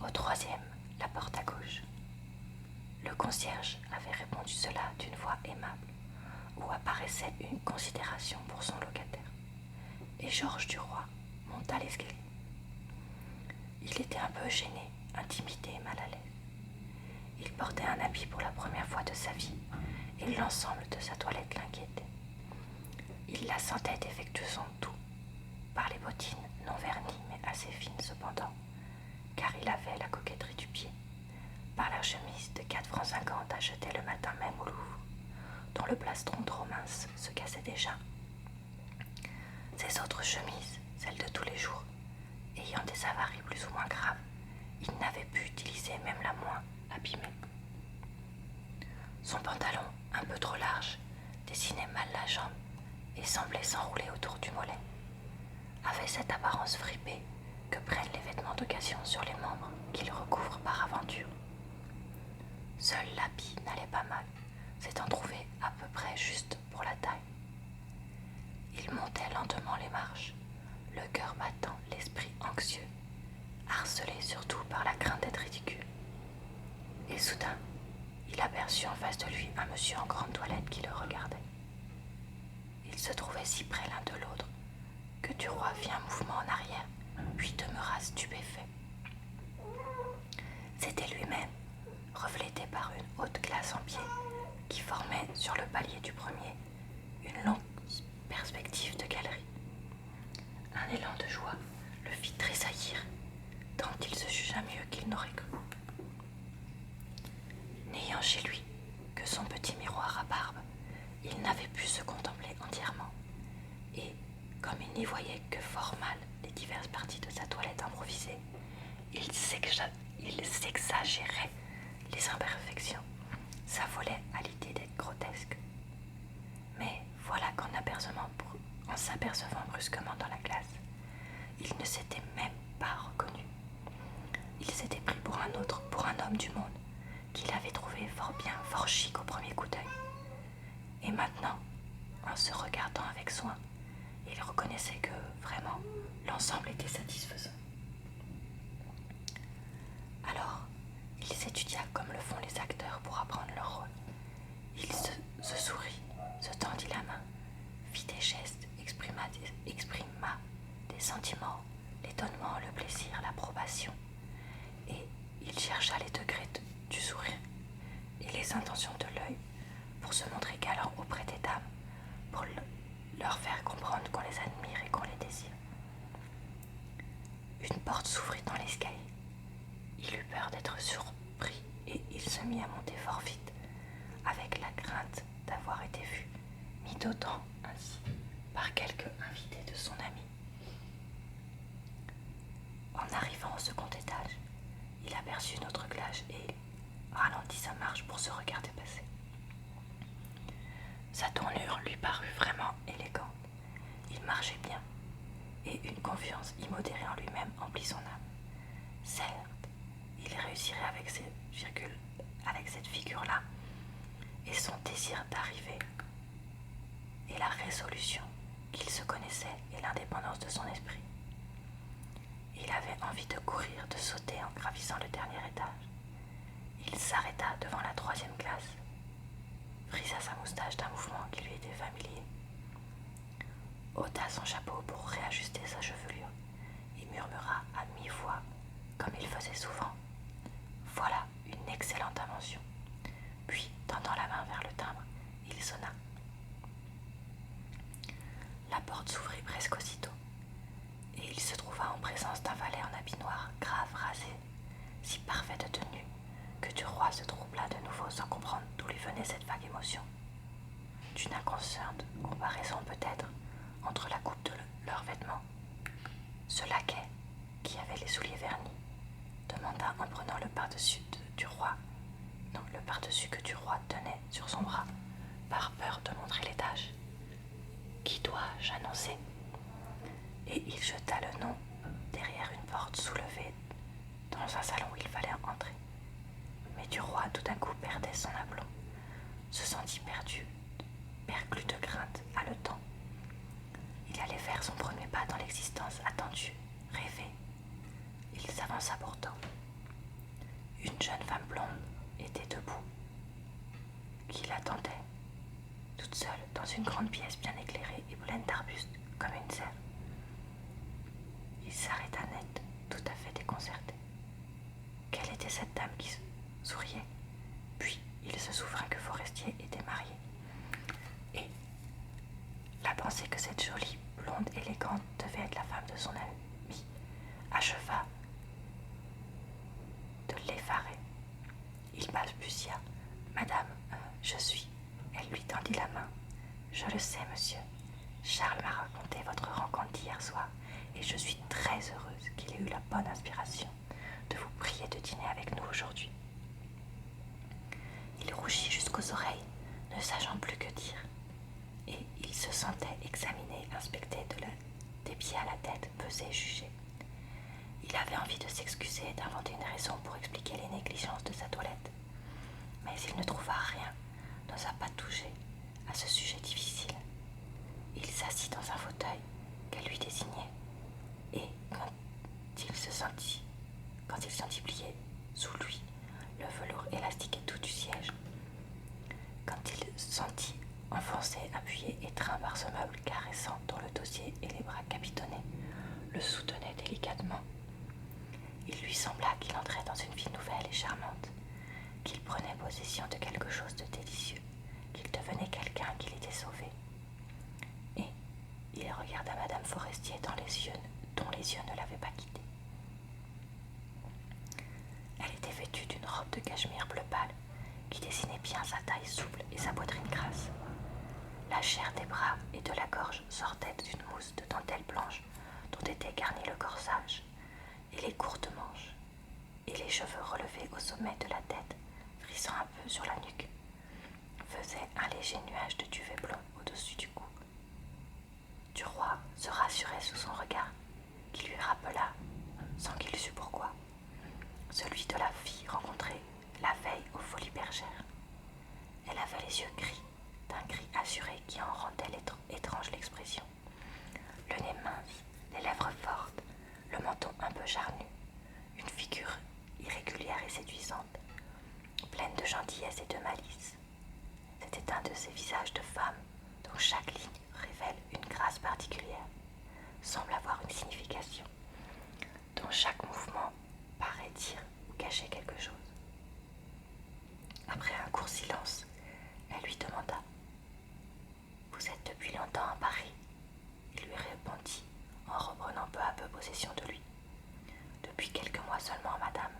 Au troisième, la porte à gauche. Le concierge avait répondu cela d'une voix aimable, où apparaissait une considération pour son locataire, et Georges Duroy monta l'escalier. Il était un peu gêné, intimidé et mal à l'aise. Il portait un habit pour la première fois de sa vie, et l'ensemble de sa toilette l'inquiétait. Il la sentait défectueusement tout, par les bottines non vernies mais assez fines cependant, car il avait la coquetterie du pied, par la chemise de 4,50 francs achetée le matin même au Louvre, dont le plastron trop mince se cassait déjà. Ses autres chemises, celles de tous les jours, ayant des avaries plus ou moins graves, il n'avait pu utiliser même la moins abîmée. Son pantalon, un peu trop large, dessinait mal la jambe et semblait s'enrouler autour du mollet, avait cette apparence fripée que prennent les vêtements d'occasion sur les membres qu'ils recouvrent par aventure. Seul l'habit n'allait pas mal, s'étant trouvé à peu près juste pour la taille. Il montait lentement les marches, le cœur battant, l'esprit anxieux, harcelé surtout par la crainte d'être ridicule. Et soudain, il aperçut en face de lui un monsieur en grande toilette qui le regardait. Ils se trouvaient si près l'un de l'autre que Duroy fit un mouvement en arrière, puis demeura stupéfait. C'était lui-même, reflété par une haute glace en pied qui formait sur le palier du premier une longue perspective de galerie. Un élan de joie le fit tressaillir, tant il se jugea mieux qu'il n'aurait cru. N'ayant chez lui que son petit miroir à barbe, il n'avait pu se contempler entièrement, et, comme il n'y voyait que fort mal les diverses parties de sa toilette improvisée, il s'exagérait les imperfections, s'affolait à l'idée d'être grotesque. Mais voilà en s'apercevant brusquement dans la glace, il ne s'était même pas reconnu. Il s'était pris pour un autre, pour un homme du monde, qu'il avait trouvé fort bien, fort chic au premier coup d'œil. Et maintenant, en se regardant avec soin, il reconnaissait que, vraiment, l'ensemble était satisfaisant. Alors, il s'étudia comme le font les acteurs pour apprendre leur rôle. Il se sourit, se tendit la main, fit des gestes, exprima des sentiments, l'étonnement, le plaisir, l'approbation. Et il chercha les degrés du sourire et les intentions de l'œil pour se montrer galant auprès des dames, pour leur faire comprendre qu'on les admire et qu'on les désire. Une porte s'ouvrit dans l'escalier. Il eut peur d'être surpris et il se mit à monter fort vite, avec la crainte d'avoir été vu, mis d'autant ainsi par quelque invité de son ami. En arrivant au second étage, il aperçut notre glage et il ralentit sa marche pour se regarder passer. Sa tournure lui parut vraiment élégante. Il marchait bien, et une confiance immodérée en lui-même emplit son âme. Certes, il réussirait avec cette figure-là, et son désir d'arriver, et la résolution qu'il se connaissait et l'indépendance de son esprit. Il avait envie de courir, de sauter en gravissant le dernier étage. Il s'arrêta devant la troisième classe, frisa sa moustache d'un mouvement qui lui était familier, ôta son chapeau pour réajuster sa chevelure et murmura à mi-voix, comme il faisait souvent, « Voilà une excellente invention !» Puis, tendant la main vers le timbre, il sonna. La porte s'ouvrit presque aussitôt, et il se trouva en présence d'un valet en habit noir, grave, rasé, si parfait de tenue, que Duroy se troubla de nouveau sans comprendre d'où lui venait cette vague émotion. D'une inconsciente comparaison peut-être entre la coupe de leurs vêtements. Ce laquais, qui avait les souliers vernis, demanda en prenant le pardessus le pardessus que Duroy tenait sur son bras, par peur de montrer les taches. « Qui dois-je annoncer ?» Et il jeta le nom derrière une porte soulevée dans un salon où il fallait entrer. Mais Duroy tout d'un coup perdait son aplomb, se sentit perclus de crainte, haletant. Il allait faire son premier pas dans l'existence attendue, rêvée. Il s'avança pourtant. une jeune femme blonde était debout, qui l'attendait, toute seule dans une grande pièce bien éclairée et pleine d'arbustes comme une serre. Il s'arrêta net, tout à fait déconcerté. Quelle était cette dame qui souriait? Puis il se souvint que Forestier était marié. Et la pensée que cette jolie blonde élégante devait être la femme de son ami acheva de l'effarer. Il balbutia: Madame, je suis. Elle lui tendit la main. Je le sais, monsieur. Charles m'a raconté votre rencontre d'hier soir et je suis très heureuse qu'il ait eu la bonne inspiration de vous prier de dîner avec nous aujourd'hui. Il rougit jusqu'aux oreilles, ne sachant plus que dire, et il se sentait examiné, inspecté des pieds à la tête, pesé, jugé. Il avait envie de s'excuser et d'inventer une raison pour expliquer les négligences de sa toilette, mais il ne trouva rien, n'osa pas toucher à ce sujet difficile. Il s'assit dans un fauteuil qu'elle lui désignait, et quand il sentit plier sous lui le velours élastique et tout du siège, quand il sentit enfoncé, appuyé, étreint par ce meuble caressant dont le dossier et les bras capitonnés le soutenaient délicatement, il lui sembla qu'il entrait dans une vie nouvelle et charmante, qu'il prenait possession de quelque chose de délicieux, qu'il devenait quelqu'un, qu'il était sauvé. Et il regarda Madame Forestier dont les yeux ne l'avaient pas quitté. Elle était vêtue d'une robe de cachemire bleu pâle qui dessinait bien sa taille souple et sa poitrine grasse. La chair des bras et de la gorge sortait d'une mousse de dentelle blanche dont était garni le corsage, et les courtes manches, et les cheveux relevés au sommet de la tête, frissant un peu sur la nuque, faisaient un léger nuage de duvet blond au-dessus du cou. Duroy se rassurait sous son regard, qui lui rappela, sans qu'il sût pourquoi, celui de la fille rencontrée la veille aux Folies Bergères. Elle avait les yeux gris, d'un gris assuré qui en rendait étrange l'expression. Le nez mince, les lèvres fortes, le menton un peu charnu, une figure irrégulière et séduisante, pleine de gentillesse et de malice. C'était un de ces visages de femme dont chaque ligne révèle une grâce particulière, semble avoir une signification, dont chaque mouvement paraît dire ou cacher quelque chose. Après un court silence, elle lui demanda: Vous êtes depuis longtemps à Paris? Il lui répondit en reprenant peu à peu possession de lui. Depuis quelques mois seulement, madame.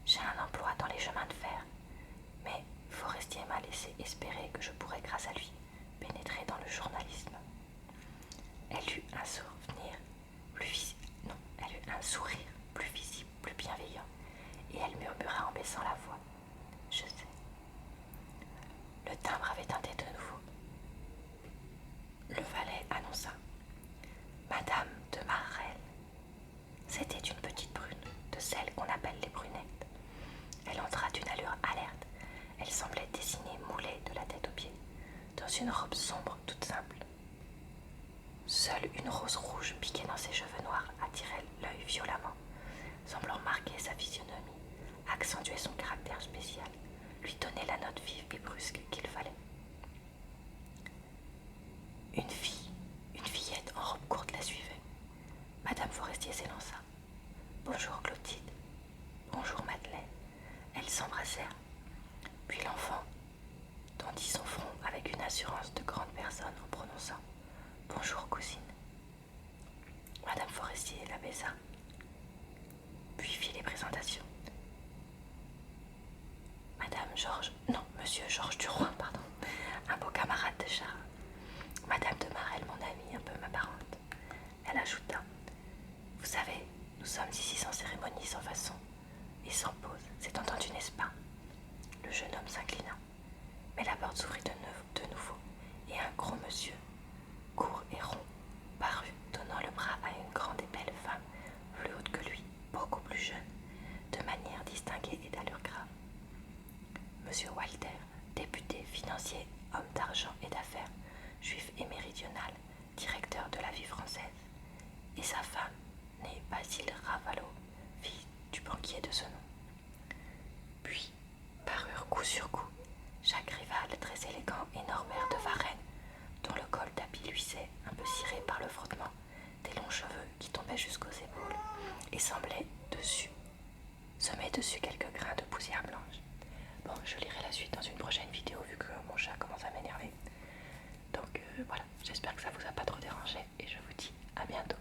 J'ai un emploi dans les chemins de fer, mais Forestier m'a laissé espérer que je pourrais, grâce à lui, pénétrer dans le journalisme. Elle eut un sourire plus visible, plus bienveillant, et elle murmura en baissant la voix: Je sais. Le timbre avait tinté de nouveau. Le valet annonça: Madame de Marrel. C'était une petite brune, de celles qu'on appelle les brunettes. Elle entra d'une allure alerte. Elle semblait dessinée, moulée de la tête aux pieds, dans une robe sombre toute simple. Seule une rose rouge piquée dans ses cheveux noirs attirait l'œil violemment, semblant marquer sa physionomie, accentuer son caractère spécial, lui donner la note vive et brusque qu'il fallait. Une fillette en robe courte la suivait. Madame Forestier s'élança. Bonjour Clotilde. Bonjour Madeleine. Elles s'embrassèrent. Puis l'enfant tendit son front avec une assurance de grande personne en prononçant: Bonjour cousine. Madame Forestier la baisa, puis fit les présentations. Monsieur Georges Duroy, un beau camarade de Charles. Madame de Marelle, mon amie, un peu ma parente. Elle ajouta: Vous savez, nous sommes ici sans cérémonie, sans façon et sans pause. C'est entendu, n'est-ce pas? Le jeune homme s'inclina, mais la porte s'ouvrit de nouveau, et un gros monsieur, court et rond, parut, donnant le bras à une grande et belle femme, plus haute que lui, beaucoup plus jeune, de manière distinguée et d'allure grave. Monsieur Walter, député, financier, homme d'argent et d'affaires, juif et méridional, directeur de la vie française, et sa femme, née Basile Ravalot, fille du banquier de ce nom. très élégant et Norbert de Varenne, dont le col d'habit luisait, un peu ciré par le frottement des longs cheveux qui tombaient jusqu'aux épaules et semblaient semer dessus quelques grains de poussière blanche. Bon, je lirai la suite dans une prochaine vidéo vu que mon chat commence à m'énerver. Donc voilà, j'espère que ça vous a pas trop dérangé et je vous dis à bientôt.